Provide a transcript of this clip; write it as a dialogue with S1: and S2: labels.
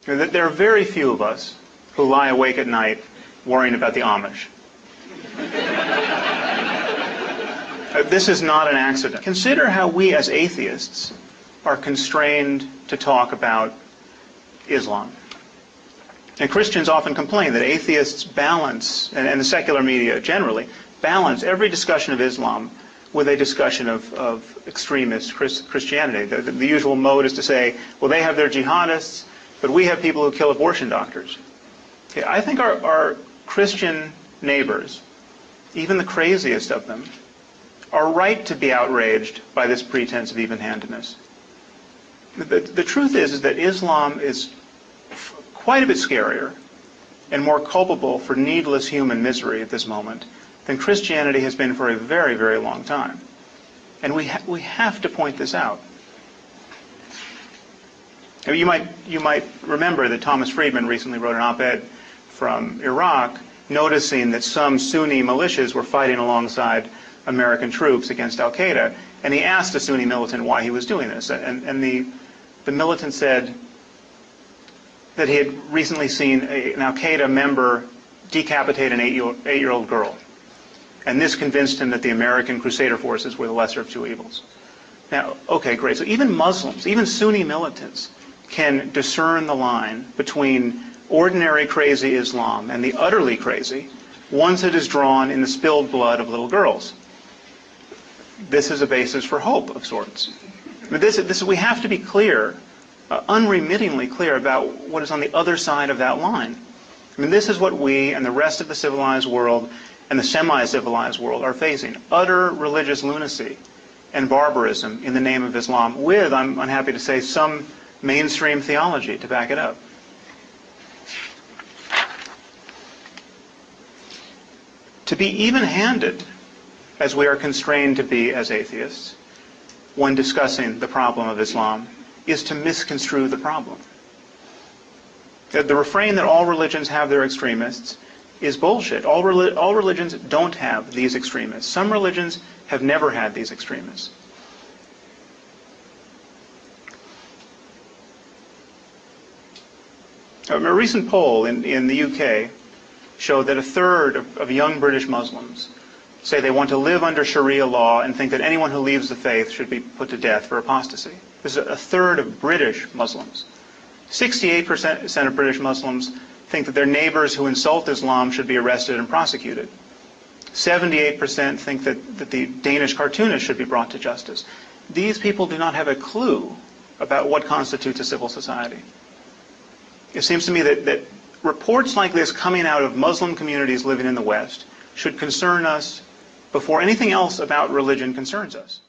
S1: There are very few of us who lie awake at night worrying about the Amish. This is not an accident. Consider how we as atheists are constrained to talk about Islam. And Christians often complain that atheists balance, and the secular media generally, balance every discussion of Islam with a discussion of extremist Christianity. The usual mode is to say, well, they have their jihadists, but we have people who kill abortion doctors. Okay, I think our Christian neighbors, even the craziest of them, are right to be outraged by this pretense of even-handedness. The truth is that Islam is quite a bit scarier and more culpable for needless human misery at this moment than Christianity has been for a very, very long time. And we have to point this out. You might remember that Thomas Friedman recently wrote an op-ed from Iraq noticing that some Sunni militias were fighting alongside American troops against al-Qaeda, and he asked a Sunni militant why he was doing this. And the militant said that he had recently seen an al-Qaeda member decapitate an 8-year-old girl. And this convinced him that the American Crusader forces were the lesser of two evils. Now, okay, great. So even Muslims, even Sunni militants, can discern the line between ordinary crazy Islam and the utterly crazy, once it is drawn in the spilled blood of little girls. This is a basis for hope of sorts. But we have to be clear, unremittingly clear about what is on the other side of that line. I mean, this is what we and the rest of the civilized world and the semi-civilized world are facing. Utter religious lunacy and barbarism in the name of Islam with, I'm unhappy to say, some mainstream theology to back it up. To be even-handed, as we are constrained to be as atheists, when discussing the problem of Islam, is to misconstrue the problem. The refrain that all religions have their extremists is bullshit. All religions don't have these extremists. Some religions have never had these extremists. A recent poll in the UK showed that a third of young British Muslims say they want to live under Sharia law and think that anyone who leaves the faith should be put to death for apostasy. This is a third of British Muslims. 68% of British Muslims think that their neighbors who insult Islam should be arrested and prosecuted. 78% think that the Danish cartoonist should be brought to justice. These people do not have a clue about what constitutes a civil society. It seems to me that reports like this coming out of Muslim communities living in the West should concern us before anything else about religion concerns us.